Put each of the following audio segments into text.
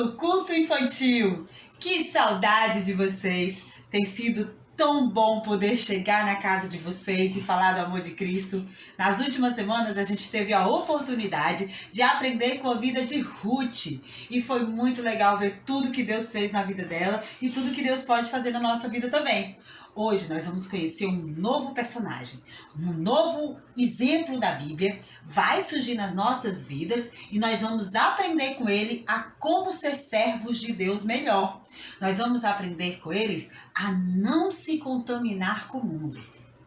nosso culto infantil. Que saudade de vocês! Tem sido tão bom poder chegar na casa de vocês e falar do amor de Cristo. Nas últimas semanas a gente teve a oportunidade de aprender com a vida de Ruth. E foi muito legal ver tudo que Deus fez na vida dela e tudo que Deus pode fazer na nossa vida também. Hoje nós vamos conhecer um novo personagem, um novo exemplo da Bíblia, vai surgir nas nossas vidas e nós vamos aprender com ele a como ser servos de Deus melhor. Nós vamos aprender com eles a não se contaminar com o mundo.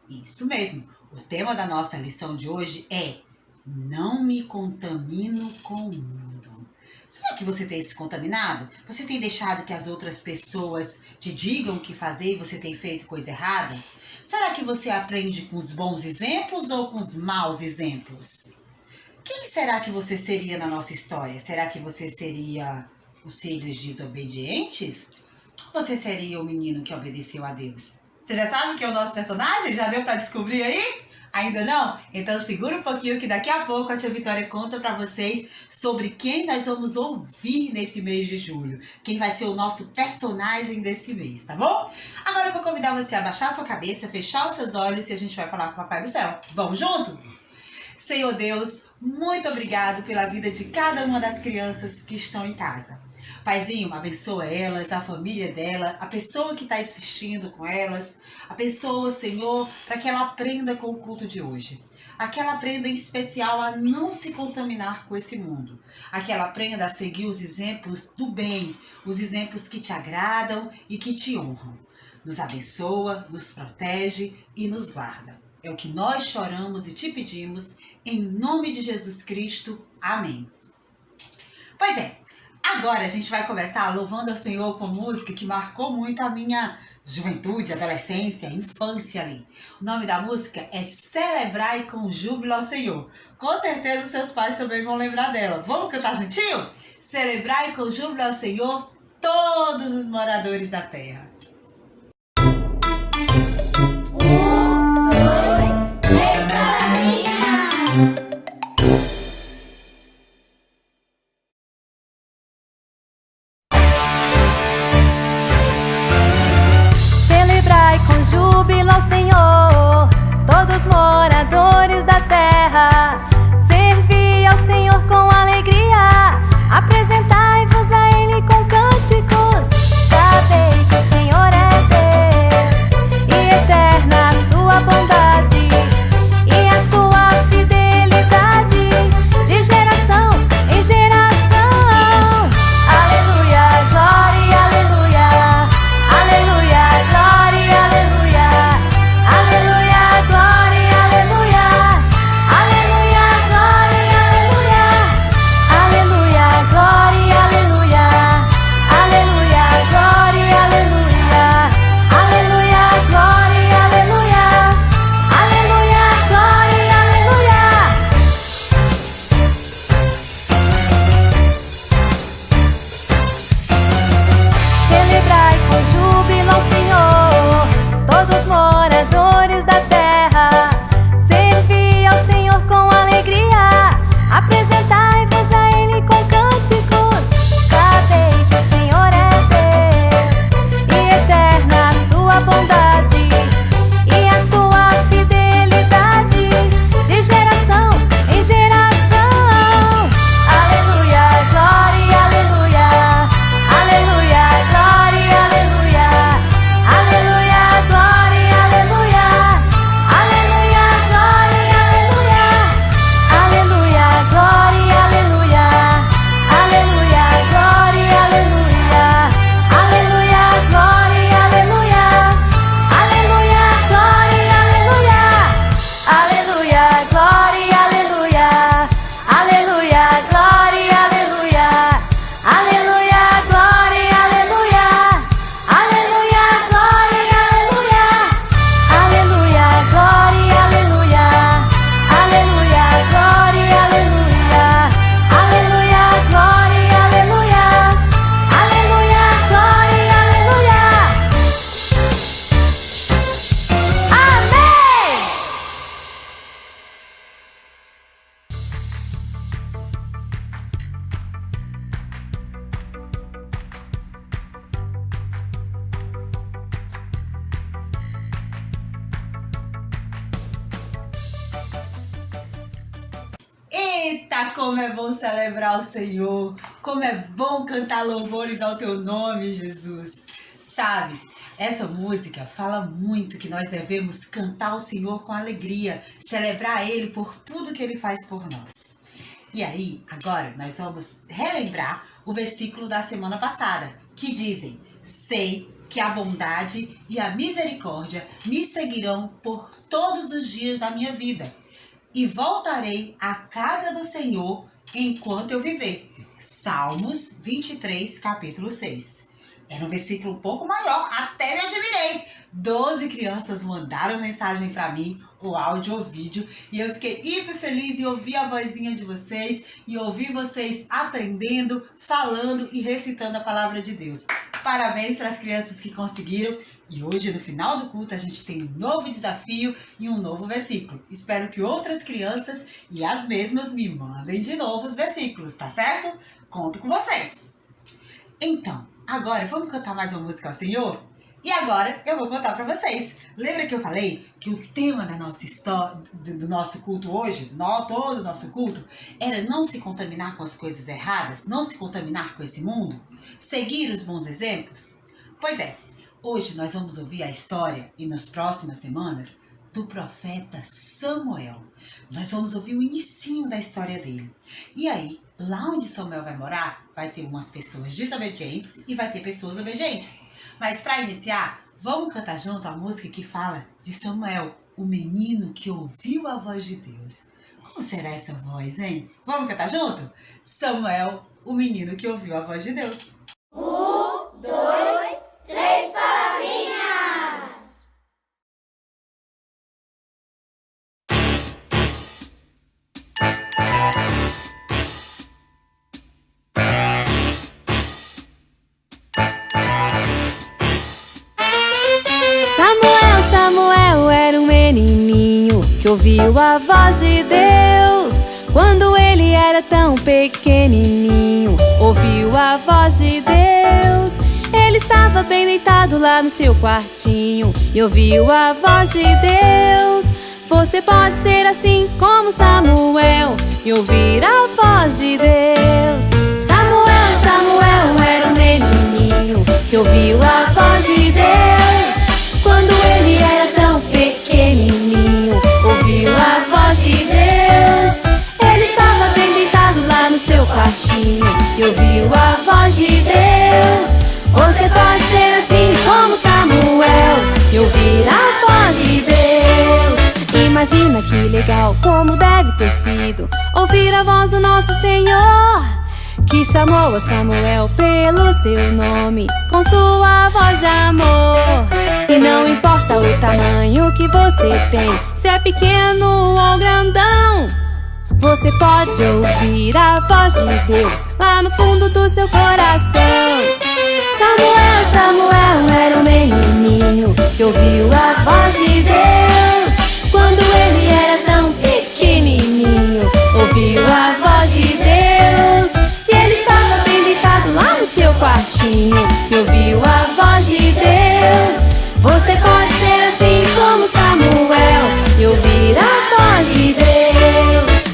Isso mesmo, o tema da nossa lição de hoje é Não me contamino com o mundo. Será que você tem se contaminado? Você tem deixado que as outras pessoas te digam o que fazer e você tem feito coisa errada? Será que você aprende com os bons exemplos ou com os maus exemplos? Quem será que você seria na nossa história? Será que você seria os filhos desobedientes? Ou você seria o menino que obedeceu a Deus? Você já sabe quem é o nosso personagem? Já deu para descobrir aí? Ainda não? Então segura um pouquinho que daqui a pouco a tia Vitória conta para vocês sobre quem nós vamos ouvir nesse mês de julho. Quem vai ser o nosso personagem desse mês, tá bom? Agora eu vou convidar você a abaixar sua cabeça, fechar os seus olhos e a gente vai falar com o Papai do Céu. Vamos junto? Senhor Deus, muito obrigado pela vida de cada uma das crianças que estão em casa. Paizinho, abençoa elas, a família dela, a pessoa que está assistindo com elas, a pessoa, Senhor, para que ela aprenda com o culto de hoje. A que ela aprenda em especial a não se contaminar com esse mundo. A que ela aprenda a seguir os exemplos do bem, os exemplos que te agradam e que te honram. Nos abençoa, nos protege e nos guarda. É o que nós choramos e te pedimos, em nome de Jesus Cristo. Amém. Pois é. Agora a gente vai começar louvando ao Senhor com música que marcou muito a minha juventude, adolescência, infância ali. O nome da música é Celebrai com Júbilo ao Senhor. Com certeza os seus pais também vão lembrar dela. Vamos cantar juntinho? Celebrai com júbilo ao Senhor todos os moradores da terra. 1, 2, 3, galerinha! Júbilo ao Senhor, todos moradores da terra. Servi ao Senhor com alegria, apresentai-vos a Ele com cânticos. Sabei que o Senhor é Deus, e eterna a sua bondade, e a sua fidelidade, de geração em geração. Aleluia, glória, aleluia, aleluia, glória, aleluia. Eita, como é bom celebrar o Senhor, como é bom cantar louvores ao teu nome, Jesus. Sabe, essa música fala muito que nós devemos cantar ao Senhor com alegria, celebrar Ele por tudo que Ele faz por nós. E aí, agora nós vamos relembrar o versículo da semana passada, que dizem: sei que a bondade e a misericórdia me seguirão por todos os dias da minha vida, e voltarei à casa do Senhor enquanto eu viver. Salmos 23, capítulo 6. Era um versículo um pouco maior, até me admirei. 12 crianças mandaram mensagem para mim, o áudio ou vídeo, e eu fiquei hiper feliz em ouvir a vozinha de vocês e ouvir vocês aprendendo, falando e recitando a palavra de Deus. Parabéns para as crianças que conseguiram. E hoje, no final do culto, a gente tem um novo desafio e um novo versículo. Espero que outras crianças e as mesmas me mandem de novo os versículos, tá certo? Conto com vocês. Então, agora vamos cantar mais uma música ao Senhor? E agora eu vou contar para vocês. Lembra que eu falei que o tema da nossa história, do nosso culto hoje, todo o nosso culto, era não se contaminar com as coisas erradas, não se contaminar com esse mundo, seguir os bons exemplos? Pois é, hoje nós vamos ouvir a história, e nas próximas semanas, do profeta Samuel. Nós vamos ouvir o inicinho da história dele. E aí, lá onde Samuel vai morar, vai ter umas pessoas desobedientes e vai ter pessoas obedientes. Mas para iniciar, vamos cantar junto a música que fala de Samuel, o menino que ouviu a voz de Deus. Como será essa voz, hein? Vamos cantar junto? Samuel, o menino que ouviu a voz de Deus. 1, 2, 3 palavrinhas! Samuel era um menininho que ouviu a voz de Deus. Quando ele era tão pequenininho, ouviu a voz de Deus. Ele estava bem deitado lá no seu quartinho e ouviu a voz de Deus. Você pode ser assim como Samuel e ouvir a voz de Deus. Samuel era um menininho que ouviu a voz de Deus. Quando ele era tão pequenininho, ouviu a voz de Deus. Ele estava bem deitado lá no seu quartinho e ouviu a voz de Deus. Você pode ser assim como Samuel e ouvir a voz de Deus. Imagina que legal, como deve ter sido ouvir a voz do nosso Senhor, que chamou a Samuel pelo seu nome, com sua voz de amor. E não importa o tamanho que você tem, se é pequeno ou grandão, você pode ouvir a voz de Deus lá no fundo do seu coração. Samuel era um menininho que ouviu a voz de Deus. Quando ele era tão pequenininho, ouviu a voz de Deus. Lá no seu quartinho e ouviu a voz de Deus. Você pode ser assim como Samuel e ouvir a voz de Deus.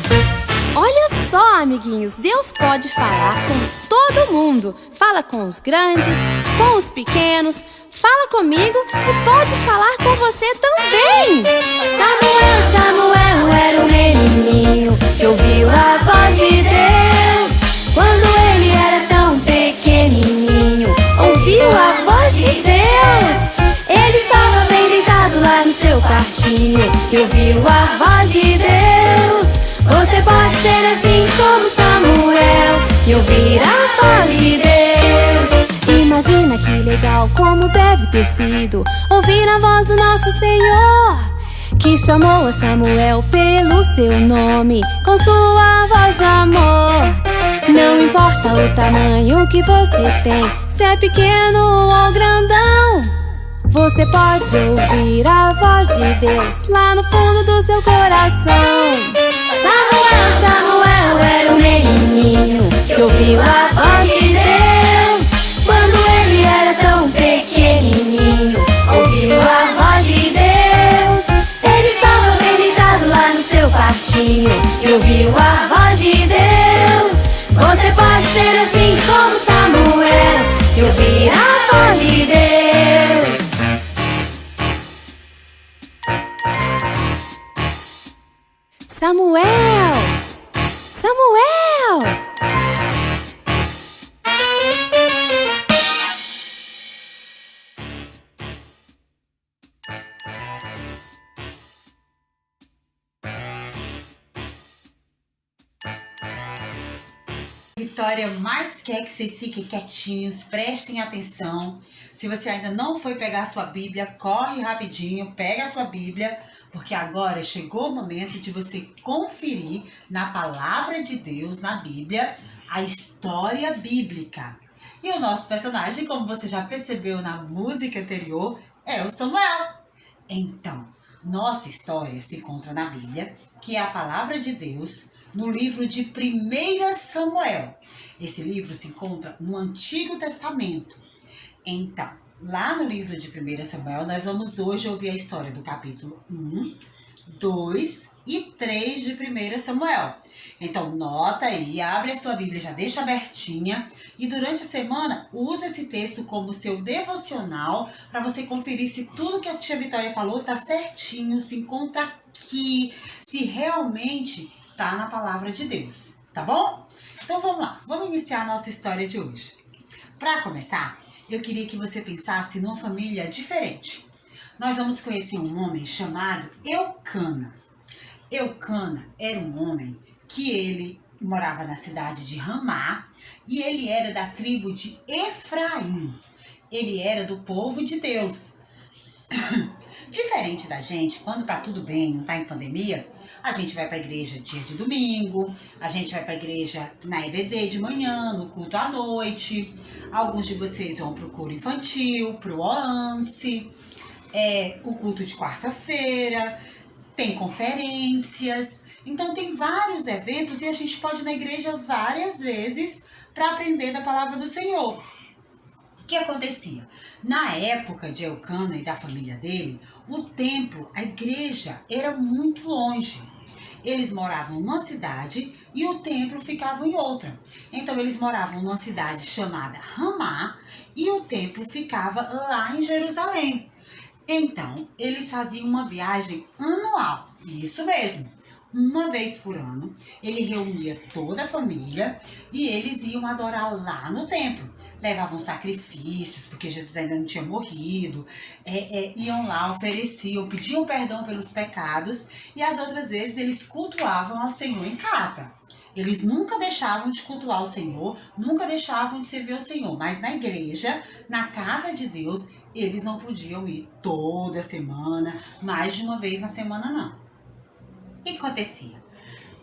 Olha só, amiguinhos, Deus pode falar com todo mundo. Fala com os grandes, com os pequenos. Fala comigo e pode falar com você também. Samuel era um menininho que ouviu a voz de Deus. Quando ele era tão pequenininho, ouviu a voz de Deus. Ele estava bem deitado lá no seu quartinho e ouviu a voz de Deus. Você pode ser assim como Samuel e ouvir a voz de Deus. Imagina que legal, como deve ter sido ouvir a voz do nosso Senhor, que chamou a Samuel pelo seu nome, com sua voz de amor. Não importa o tamanho que você tem, se é pequeno ou grandão, você pode ouvir a voz de Deus lá no fundo do seu coração. Samuel era um menininho que ouviu a voz de Deus. Quando ele era tão pequenininho, ouviu a voz de Deus. Ele estava bem deitado lá no seu quartinho e ouviu a voz de Deus. Samuel! Samuel! Vitória mais quer que vocês fiquem quietinhos, prestem atenção. Se você ainda não foi pegar a sua Bíblia, corre rapidinho, pega a sua Bíblia, porque agora chegou o momento de você conferir na palavra de Deus, na Bíblia, a história bíblica. E o nosso personagem, como você já percebeu na música anterior, é o Samuel. Então, nossa história se encontra na Bíblia, que é a palavra de Deus, no livro de 1 Samuel. Esse livro se encontra no Antigo Testamento. Então, lá no livro de 1 Samuel, nós vamos hoje ouvir a história do capítulo 1, 2 e 3 de 1 Samuel. Então, nota aí, abre a sua Bíblia, já deixa abertinha. E durante a semana, usa esse texto como seu devocional para você conferir se tudo que a tia Vitória falou está certinho, se encontra aqui, se realmente tá na palavra de Deus, tá bom? Então vamos lá, vamos iniciar a nossa história de hoje. Para começar, eu queria que você pensasse numa família diferente. Nós vamos conhecer um homem chamado Eucana. Eucana era um homem que ele morava na cidade de Ramá e ele era da tribo de Efraim. Ele era do povo de Deus. Diferente da gente, quando tá tudo bem, não tá em pandemia, a gente vai pra igreja dia de domingo, a gente vai pra igreja na EBD de manhã, no culto à noite, alguns de vocês vão pro coro infantil, pro OANSE, o culto de quarta-feira, tem conferências, então tem vários eventos e a gente pode ir na igreja várias vezes para aprender da palavra do Senhor. O que acontecia? Na época de Eucana e da família dele, o templo, a igreja, era muito longe. Eles moravam numa cidade e o templo ficava em outra. Então, eles moravam numa cidade chamada Ramá e o templo ficava lá em Jerusalém. Então, eles faziam uma viagem anual. Isso mesmo. Uma vez por ano, ele reunia toda a família e eles iam adorar lá no templo. Levavam sacrifícios, porque Jesus ainda não tinha morrido, iam lá, ofereciam, pediam perdão pelos pecados e as outras vezes eles cultuavam ao Senhor em casa. Eles nunca deixavam de cultuar o Senhor, nunca deixavam de servir ao Senhor, mas na igreja, na casa de Deus, eles não podiam ir toda semana, mais de uma vez na semana não. O que acontecia?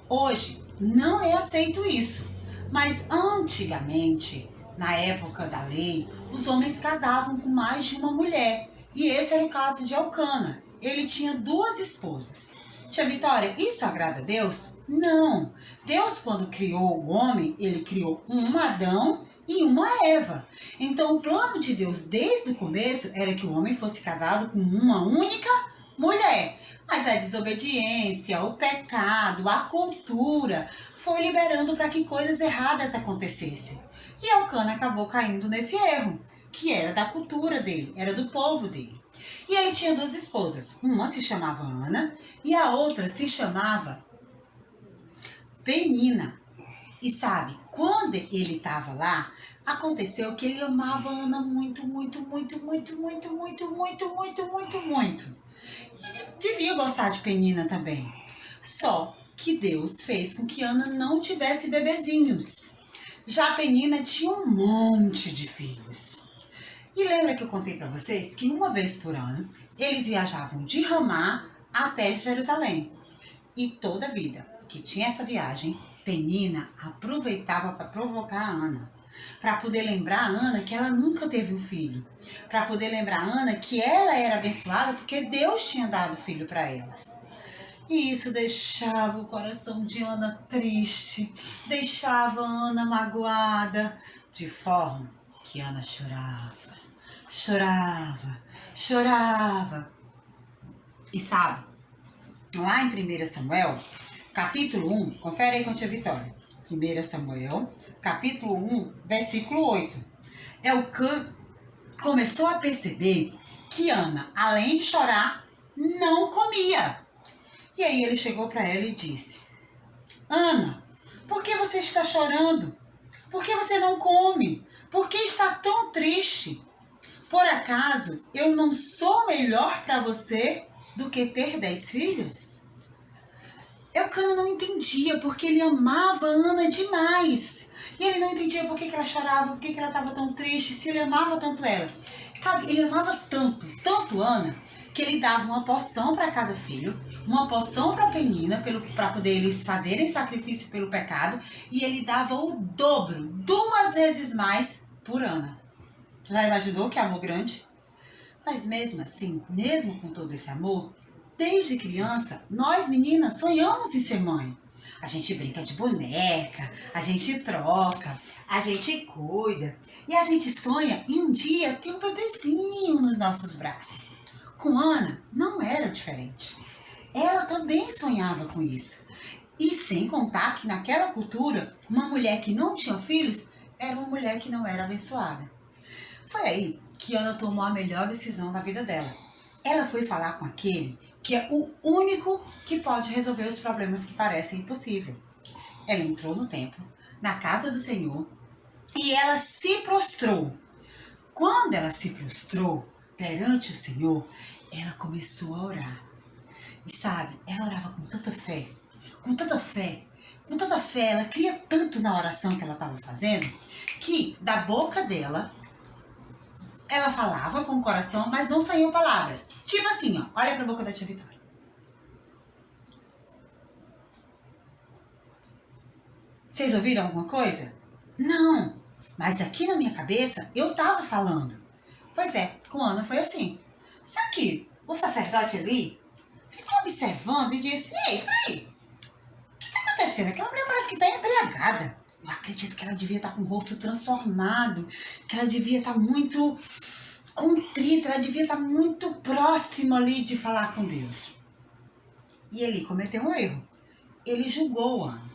Hoje não é aceito isso, mas antigamente, na época da lei, os homens casavam com mais de uma mulher. E esse era o caso de Eucana. Ele tinha 2 esposas. Tia Vitória, isso agrada a Deus? Não. Deus, quando criou o homem, ele criou um Adão e uma Eva. Então, o plano de Deus desde o começo era que o homem fosse casado com uma única mulher. Mas a desobediência, o pecado, a cultura foi liberando para que coisas erradas acontecessem. E Eucana acabou caindo nesse erro, que era da cultura dele, era do povo dele. E ele tinha 2 esposas. Uma se chamava Ana e a outra se chamava Penina. E sabe, quando ele estava lá, aconteceu que ele amava a Ana muito. E ele devia gostar de Penina também. Só que Deus fez com que Ana não tivesse bebezinhos. Já Penina tinha um monte de filhos. E lembra que eu contei para vocês que uma vez por ano eles viajavam de Ramá até Jerusalém. E toda vida que tinha essa viagem, Penina aproveitava para provocar a Ana. Para poder lembrar a Ana que ela nunca teve um filho. Para poder lembrar a Ana que ela era abençoada porque Deus tinha dado filho para elas. E isso deixava o coração de Ana triste, deixava a Ana magoada, de forma que Ana chorava. E sabe, lá em 1 Samuel, capítulo 1, confere aí com a tia Vitória. 1 Samuel, capítulo 1, versículo 8. Eucana começou a perceber que Ana, além de chorar, não comia. E aí ele chegou para ela e disse: Ana, por que você está chorando? Por que você não come? Por que está tão triste? Por acaso eu não sou melhor para você do que ter 10 filhos? Elcana não entendia, porque ele amava Ana demais. E ele não entendia por que ela chorava, por que ela estava tão triste, se ele amava tanto ela. Sabe, ele amava tanto, tanto Ana, que ele dava uma porção para cada filho, uma porção para Penina, para poder eles fazerem sacrifício pelo pecado, e ele dava o dobro, 2 vezes mais por Ana. Já imaginou que amor grande? Mas mesmo assim, mesmo com todo esse amor, desde criança, nós meninas sonhamos em ser mãe. A gente brinca de boneca, a gente troca, a gente cuida e a gente sonha em um dia ter um bebezinho nos nossos braços. Com Ana, não era diferente. Ela também sonhava com isso. E sem contar que naquela cultura, uma mulher que não tinha filhos era uma mulher que não era abençoada. Foi aí que Ana tomou a melhor decisão da vida dela. Ela foi falar com aquele que é o único que pode resolver os problemas que parecem impossíveis. Ela entrou no templo, na casa do Senhor, e ela se prostrou. Quando ela se prostrou perante o Senhor, ela começou a orar. E sabe, ela orava com tanta fé, com tanta fé, com tanta fé, ela cria tanto na oração que ela estava fazendo, que da boca dela, ela falava com o coração, mas não saíam palavras. Tipo assim, ó, olha pra boca da tia Vitória. Vocês ouviram alguma coisa? Não, mas aqui na minha cabeça eu tava falando. Pois é, com Ana foi assim. Só que o sacerdote ali ficou observando e disse: Ei, peraí, o que tá acontecendo? Aquela mulher parece que tá embriagada. Eu acredito que ela devia estar com o rosto transformado, que ela devia estar muito contrita, ela devia estar muito próxima ali de falar com Deus. E ele cometeu um erro. Ele julgou Ana.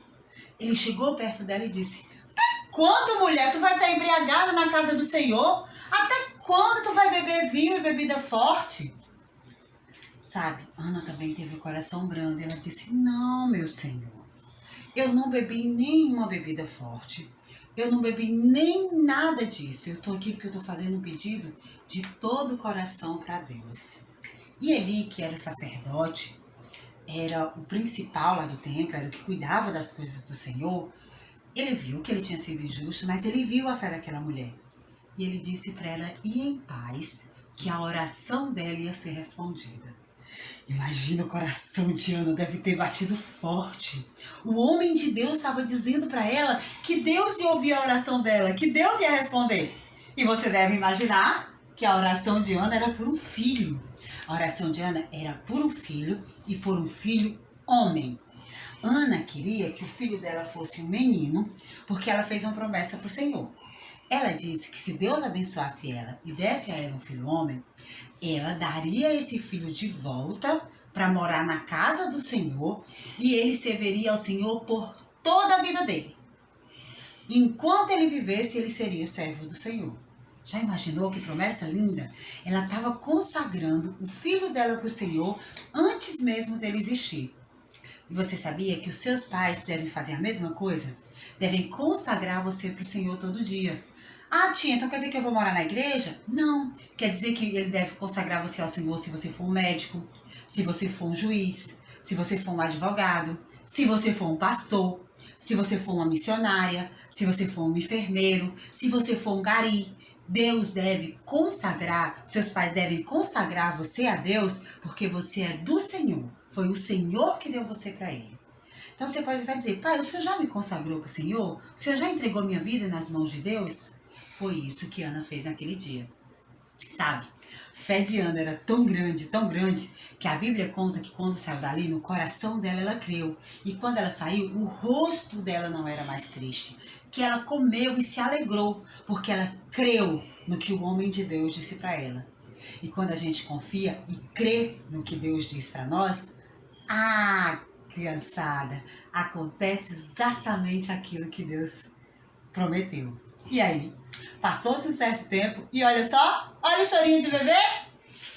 Ele chegou perto dela e disse: Até quando, mulher, tu vai estar embriagada na casa do Senhor? Até quando tu vai beber vinho e bebida forte? Sabe, Ana também teve o coração brando. Ela disse: Não, meu Senhor. Eu não bebi nenhuma bebida forte. Eu não bebi nem nada disso. Eu tô aqui porque eu tô fazendo um pedido de todo o coração para Deus. E Eli, que era o sacerdote, era o principal lá do templo, era o que cuidava das coisas do Senhor. Ele viu que ele tinha sido injusto, mas ele viu a fé daquela mulher. E ele disse para ela ir em paz, que a oração dela ia ser respondida. Imagina, o coração de Ana deve ter batido forte. O homem de Deus estava dizendo para ela que Deus ia ouvir a oração dela, que Deus ia responder. E você deve imaginar que a oração de Ana era por um filho. A oração de Ana era por um filho e por um filho homem. Ana queria que o filho dela fosse um menino, porque ela fez uma promessa para o Senhor. Ela disse que se Deus abençoasse ela e desse a ela um filho homem, ela daria esse filho de volta para morar na casa do Senhor e ele serviria ao Senhor por toda a vida dele. Enquanto ele vivesse, ele seria servo do Senhor. Já imaginou que promessa linda? Ela estava consagrando o filho dela para o Senhor antes mesmo dele existir. E você sabia que os seus pais devem fazer a mesma coisa? Devem consagrar você para o Senhor todo dia. Ah, tia, então quer dizer que eu vou morar na igreja? Não. Quer dizer que ele deve consagrar você ao Senhor se você for um médico, se você for um juiz, se você for um advogado, se você for um pastor, se você for uma missionária, se você for um enfermeiro, se você for um gari. Deus deve consagrar, seus pais devem consagrar você a Deus, porque você é do Senhor. Foi o Senhor que deu você para ele. Então você pode até dizer: pai, o Senhor já me consagrou para o Senhor? O Senhor já entregou minha vida nas mãos de Deus? Foi isso que Ana fez naquele dia. Sabe, a fé de Ana era tão grande, que a Bíblia conta que quando saiu dali, no coração dela ela creu. E quando ela saiu, o rosto dela não era mais triste. Que ela comeu e se alegrou, porque ela creu no que o homem de Deus disse para ela. E quando a gente confia e crê no que Deus diz para nós, criançada, acontece exatamente aquilo que Deus prometeu. E aí, passou-se um certo tempo e olha só, olha o chorinho de bebê.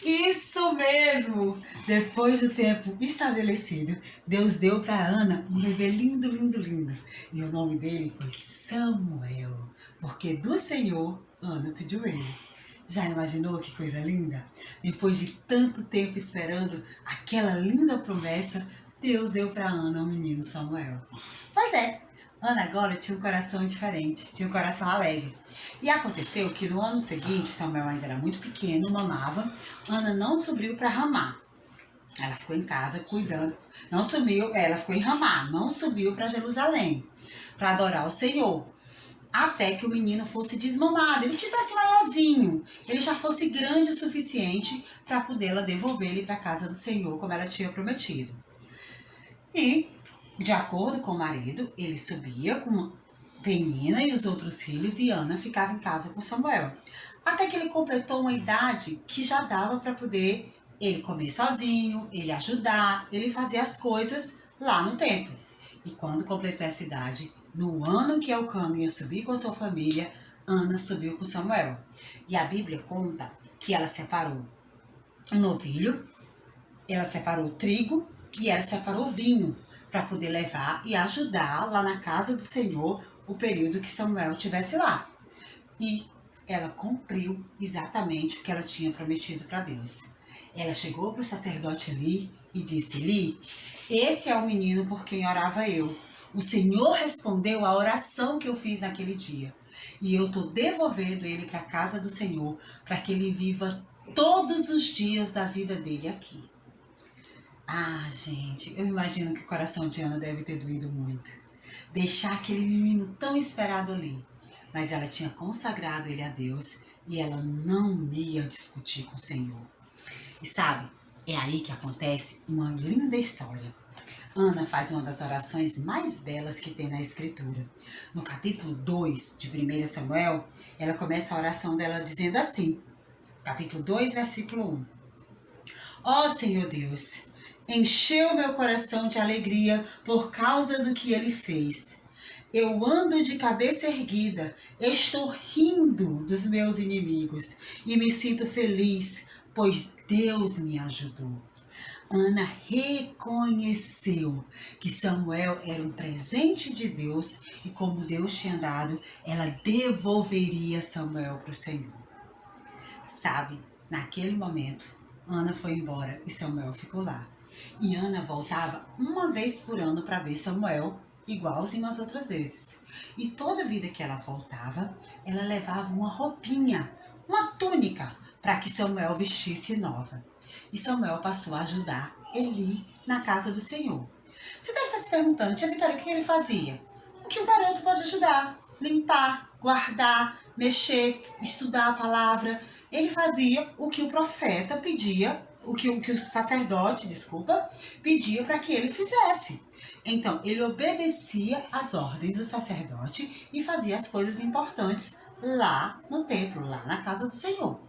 Isso mesmo! Depois do tempo estabelecido, Deus deu para Ana um bebê lindo, lindo, lindo. E o nome dele foi Samuel, porque do Senhor Ana pediu ele. Já imaginou que coisa linda? Depois de tanto tempo esperando aquela linda promessa, Deus deu para Ana o menino Samuel. Pois é, Ana agora tinha um coração diferente, tinha um coração alegre. E aconteceu que no ano seguinte, Samuel ainda era muito pequeno, mamava, Ana não subiu para Ramá. Ela ficou em casa cuidando, não subiu, ela ficou em Ramá, não subiu para Jerusalém, para adorar o Senhor. Até que o menino fosse desmamado, ele tivesse maiorzinho, ele já fosse grande o suficiente para poder ela devolver ele para a casa do Senhor, como ela tinha prometido. E, de acordo com o marido, ele subia com Penina e os outros filhos e Ana ficava em casa com Samuel. Até que ele completou uma idade que já dava para poder ele comer sozinho, ele ajudar, ele fazer as coisas lá no templo. E quando completou essa idade, no ano que Elcano ia subir com a sua família, Ana subiu com Samuel. E a Bíblia conta que ela separou um novilho, ela separou trigo e ela separou vinho para poder levar e ajudar lá na casa do Senhor o período que Samuel estivesse lá. E ela cumpriu exatamente o que ela tinha prometido para Deus. Ela chegou para o sacerdote Eli e disse: Eli, esse é o menino por quem orava eu. O Senhor respondeu a oração que eu fiz naquele dia. E eu estou devolvendo ele para a casa do Senhor para que ele viva todos os dias da vida dele aqui. Ah, gente, eu imagino que o coração de Ana deve ter doído muito. Deixar aquele menino tão esperado ali. Mas ela tinha consagrado ele a Deus e ela não ia discutir com o Senhor. E sabe, é aí que acontece uma linda história. Ana faz uma das orações mais belas que tem na Escritura. No capítulo 2 de 1 Samuel, ela começa a oração dela dizendo assim, capítulo 2, versículo 1. Ó Senhor Deus, encheu meu coração de alegria por causa do que ele fez. Eu ando de cabeça erguida, estou rindo dos meus inimigos e me sinto feliz, pois Deus me ajudou. Ana reconheceu que Samuel era um presente de Deus e como Deus tinha dado, ela devolveria Samuel para o Senhor. Sabe, naquele momento, Ana foi embora e Samuel ficou lá. E Ana voltava uma vez por ano para ver Samuel, igualzinho as outras vezes. E toda vida que ela voltava, ela levava uma roupinha, uma túnica, para que Samuel vestisse nova. E Samuel passou a ajudar Eli na casa do Senhor. Você deve estar se perguntando, tia Vitória, o que ele fazia? O que o garoto pode ajudar? Limpar, guardar, mexer, estudar a palavra. Ele fazia o que o profeta pedia, o que o sacerdote, pedia para que ele fizesse. Então, ele obedecia às ordens do sacerdote e fazia as coisas importantes lá no templo, lá na casa do Senhor.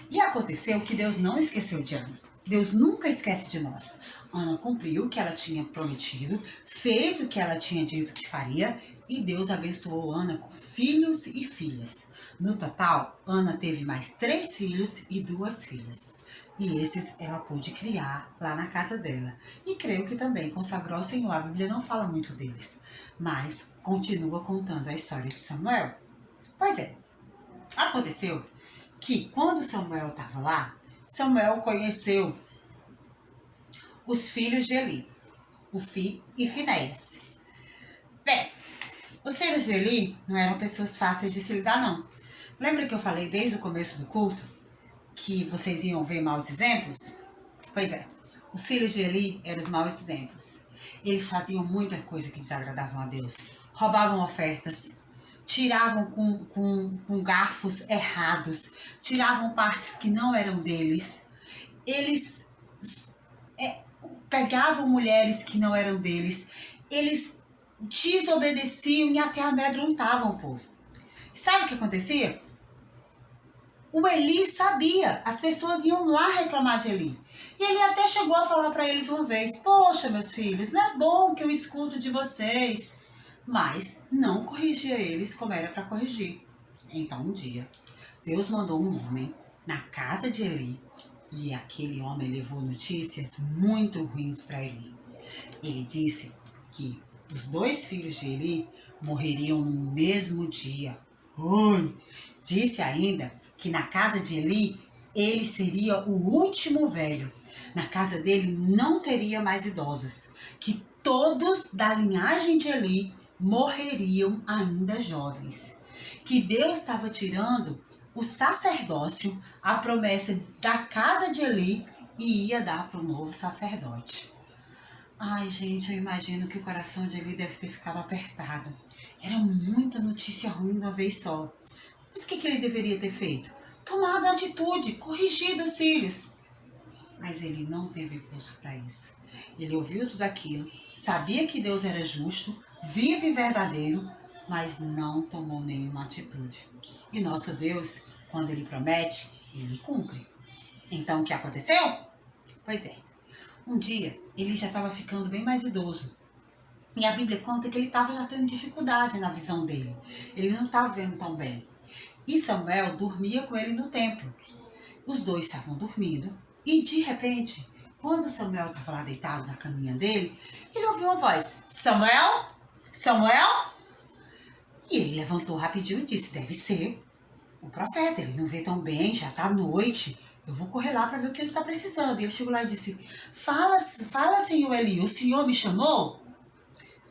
E aconteceu que Deus não esqueceu de Ana. Deus nunca esquece de nós. Ana cumpriu o que ela tinha prometido, fez o que ela tinha dito que faria e Deus abençoou Ana com filhos e filhas. No total, Ana teve mais 3 filhos e 2 filhas. E esses ela pôde criar lá na casa dela. E creio que também consagrou ao Senhor. A Bíblia não fala muito deles, mas continua contando a história de Samuel. Pois é, aconteceu que quando Samuel estava lá, Samuel conheceu os filhos de Eli, Ofni e Finéias. Bem, os filhos de Eli não eram pessoas fáceis de se lidar, não. Lembra que eu falei desde o começo do culto que vocês iam ver maus exemplos? Pois é, os filhos de Eli eram os maus exemplos. Eles faziam muita coisa que desagradavam a Deus. Roubavam ofertas, tiravam com garfos errados, tiravam partes que não eram deles. Eles pegavam mulheres que não eram deles. Eles desobedeciam e até amedrontavam o povo. Sabe o que acontecia? O Eli sabia, as pessoas iam lá reclamar de Eli. E ele até chegou a falar para eles uma vez: poxa, meus filhos, não é bom que eu escuto de vocês. Mas não corrigia eles como era para corrigir. Então um dia, Deus mandou um homem na casa de Eli. E aquele homem levou notícias muito ruins para Eli. Ele disse que os 2 filhos de Eli morreriam no mesmo dia. Disse ainda que na casa de Eli, ele seria o último velho. Na casa dele não teria mais idosos. Que todos da linhagem de Eli morreriam ainda jovens. Que Deus estava tirando o sacerdócio, a promessa da casa de Eli, e ia dar para o novo sacerdote. Ai, gente, eu imagino que o coração de Eli deve ter ficado apertado. Era muita notícia ruim de uma vez só. Mas o que ele deveria ter feito? Tomado atitude, corrigido os filhos. Mas ele não teve impulso para isso. Ele ouviu tudo aquilo, sabia que Deus era justo, vivo e verdadeiro, mas não tomou nenhuma atitude. E nosso Deus, quando Ele promete, Ele cumpre. Então, o que aconteceu? Pois é, um dia ele já estava ficando bem mais idoso. E a Bíblia conta que ele estava já tendo dificuldade na visão dele. Ele não estava vendo tão bem. E Samuel dormia com ele no templo. Os 2 estavam dormindo e, de repente, quando Samuel estava lá deitado na caminha dele, ele ouviu uma voz: Samuel? Samuel? E ele levantou rapidinho e disse: deve ser o profeta, ele não vê tão bem, já está à noite, eu vou correr lá para ver o que ele está precisando. E ele chegou lá e disse: fala, senhor Eli, o senhor me chamou?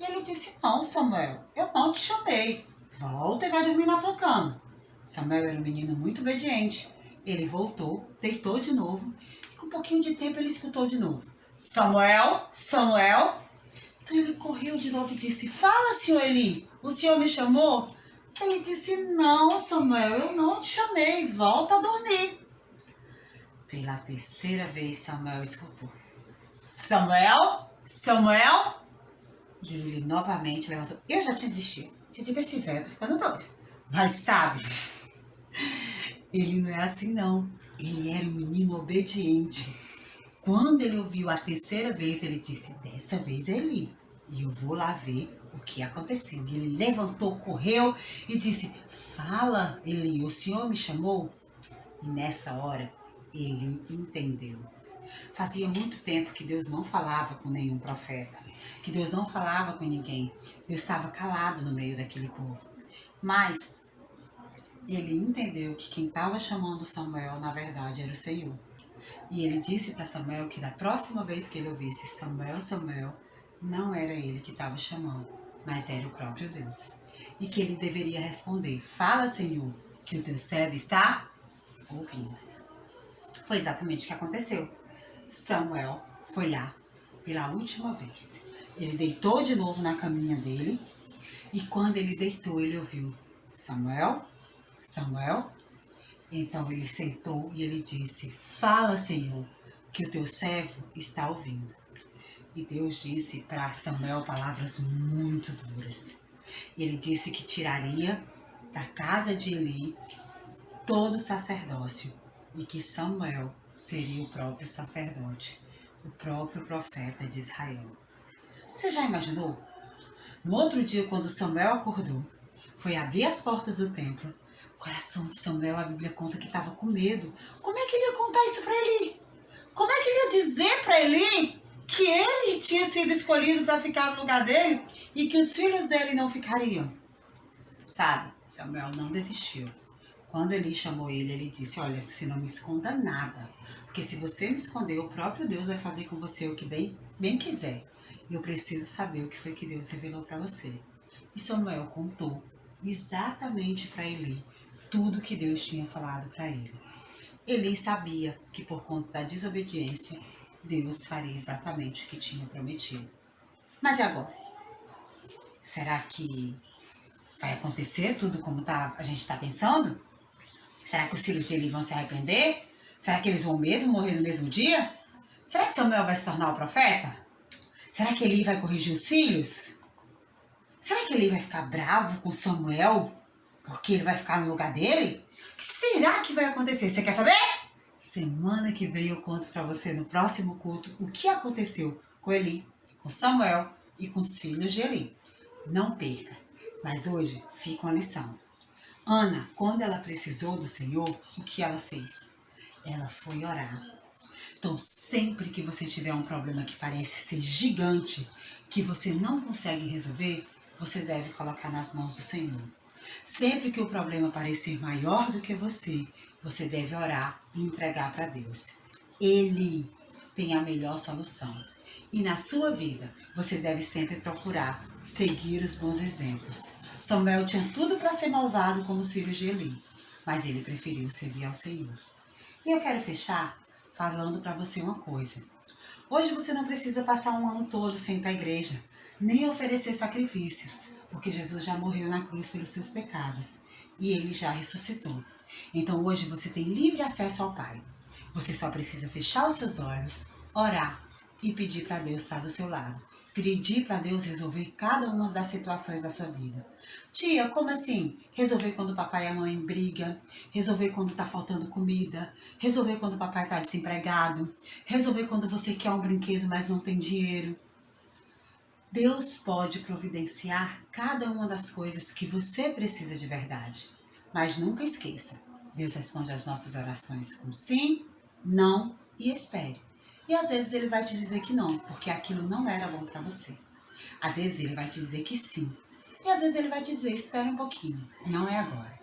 E ele disse: não, Samuel, eu não te chamei, volta e vai dormir na tua cama. Samuel era um menino muito obediente. Ele voltou, deitou de novo, e com um pouquinho de tempo ele escutou de novo: Samuel, Samuel. Então ele correu de novo e disse: fala, senhor Eli, o senhor me chamou? Ele disse: não, Samuel, eu não te chamei, volta a dormir. Pela 3ª vez Samuel escutou: Samuel, Samuel. E ele novamente levantou. Eu já tinha desistido. Tinha dito: esse velho, tô ficando doido. Mas sabe, ele não é assim não. Ele era um menino obediente. Quando ele ouviu a 3ª vez, ele disse: dessa vez é Eli. E eu vou lá ver o que aconteceu. E ele levantou, correu e disse: fala, Eli, o senhor me chamou? E nessa hora, Eli entendeu. Fazia muito tempo que Deus não falava com nenhum profeta, que Deus não falava com ninguém. Deus estava calado no meio daquele povo. Mas ele entendeu que quem estava chamando Samuel, na verdade, era o Senhor. E ele disse para Samuel que da próxima vez que ele ouvisse Samuel, Samuel, não era ele que estava chamando, mas era o próprio Deus. E que ele deveria responder: fala, Senhor, que o teu servo está ouvindo. Foi exatamente o que aconteceu. Samuel foi lá pela última vez. Ele deitou de novo na caminha dele. E quando ele deitou, ele ouviu: Samuel, Samuel. Então ele sentou e ele disse: fala, Senhor, que o teu servo está ouvindo. E Deus disse para Samuel palavras muito duras. Ele disse que tiraria da casa de Eli todo o sacerdócio e que Samuel seria o próprio sacerdote, o próprio profeta de Israel. Você já imaginou? No outro dia, quando Samuel acordou, foi abrir as portas do templo. O coração de Samuel, a Bíblia conta que estava com medo. Como é que ele ia contar isso para Eli? Como é que ele ia dizer para Eli que ele tinha sido escolhido para ficar no lugar dele e que os filhos dele não ficariam? Sabe, Samuel não desistiu. Quando Eli chamou ele, ele disse: olha, você não me esconda nada, porque se você me esconder, o próprio Deus vai fazer com você o que bem quiser. E eu preciso saber o que foi que Deus revelou para você. E Samuel contou exatamente para Eli tudo que Deus tinha falado para ele. Eli sabia que por conta da desobediência, Deus faria exatamente o que tinha prometido. Mas e agora? Será que vai acontecer tudo como a gente está pensando? Será que os filhos de Eli vão se arrepender? Será que eles vão mesmo morrer no mesmo dia? Será que Samuel vai se tornar o profeta? Será que Eli vai corrigir os filhos? Será que Eli vai ficar bravo com Samuel porque ele vai ficar no lugar dele? O que será que vai acontecer? Você quer saber? Semana que vem eu conto para você no próximo culto o que aconteceu com Eli, com Samuel e com os filhos de Eli. Não perca, mas hoje fica uma lição. Ana, quando ela precisou do Senhor, o que ela fez? Ela foi orar. Então, sempre que você tiver um problema que parece ser gigante, que você não consegue resolver, você deve colocar nas mãos do Senhor. Sempre que o problema parecer maior do que você deve orar e entregar para Deus. Ele tem a melhor solução. E na sua vida, você deve sempre procurar seguir os bons exemplos. Samuel tinha tudo para ser malvado como os filhos de Eli, mas ele preferiu servir ao Senhor. E eu quero fechar falando para você uma coisa. Hoje você não precisa passar um ano todo sem ir para a igreja, nem oferecer sacrifícios, porque Jesus já morreu na cruz pelos seus pecados e ele já ressuscitou. Então hoje você tem livre acesso ao Pai. Você só precisa fechar os seus olhos, orar e pedir para Deus estar do seu lado. Pedir para Deus resolver cada uma das situações da sua vida. Tia, como assim? Resolver quando o papai e a mãe brigam, resolver quando está faltando comida, resolver quando o papai está desempregado, resolver quando você quer um brinquedo, mas não tem dinheiro. Deus pode providenciar cada uma das coisas que você precisa de verdade. Mas nunca esqueça, Deus responde às nossas orações com sim, não e espere. E às vezes ele vai te dizer que não, porque aquilo não era bom para você. Às vezes ele vai te dizer que sim. E às vezes ele vai te dizer, espera um pouquinho, não é agora.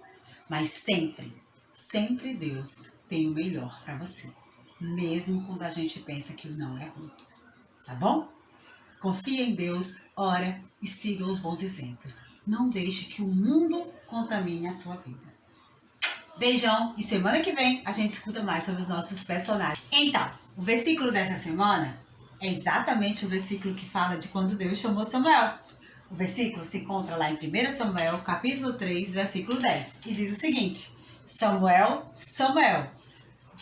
Mas sempre, sempre Deus tem o melhor para você. Mesmo quando a gente pensa que o não é ruim. Tá bom? Confia em Deus, ora e siga os bons exemplos. Não deixe que o mundo contamine a sua vida. Beijão e semana que vem a gente escuta mais sobre os nossos personagens. Então, o versículo dessa semana é exatamente o versículo que fala de quando Deus chamou Samuel. O versículo se encontra lá em 1 Samuel, capítulo 3, versículo 10. E diz o seguinte: Samuel, Samuel,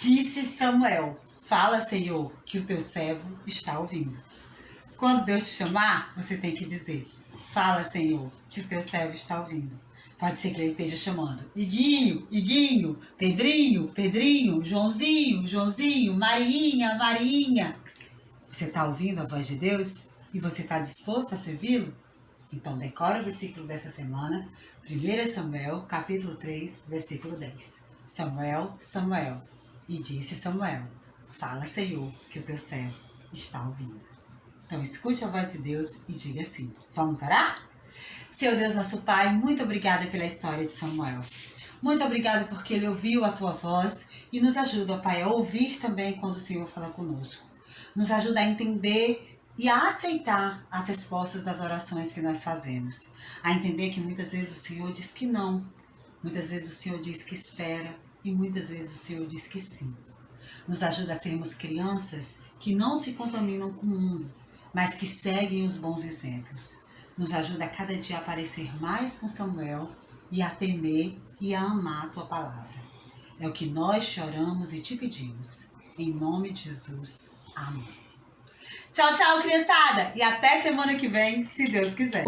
disse Samuel, fala, Senhor, que o teu servo está ouvindo. Quando Deus te chamar, você tem que dizer, fala, Senhor, que o teu servo está ouvindo. Pode ser que ele esteja chamando Iguinho, Iguinho, Pedrinho, Pedrinho, Joãozinho, Joãozinho, Marinha, Marinha. Você está ouvindo a voz de Deus e você está disposto a servi-lo? Então decora o versículo dessa semana, 1 Samuel, capítulo 3, versículo 10. Samuel, Samuel, e disse Samuel, fala, Senhor, que o teu servo está ouvindo. Então escute a voz de Deus e diga assim, vamos orar? Senhor Deus, nosso Pai, muito obrigada pela história de Samuel. Muito obrigada porque ele ouviu a tua voz e nos ajuda, Pai, a ouvir também quando o Senhor fala conosco. Nos ajuda a entender e a aceitar as respostas das orações que nós fazemos. A entender que muitas vezes o Senhor diz que não, muitas vezes o Senhor diz que espera e muitas vezes o Senhor diz que sim. Nos ajuda a sermos crianças que não se contaminam com o mundo, mas que seguem os bons exemplos. Nos ajuda a cada dia a parecer mais com Samuel e a temer e a amar a tua palavra. É o que nós te oramos e te pedimos. Em nome de Jesus. Amém. Tchau, tchau, criançada. E até semana que vem, se Deus quiser.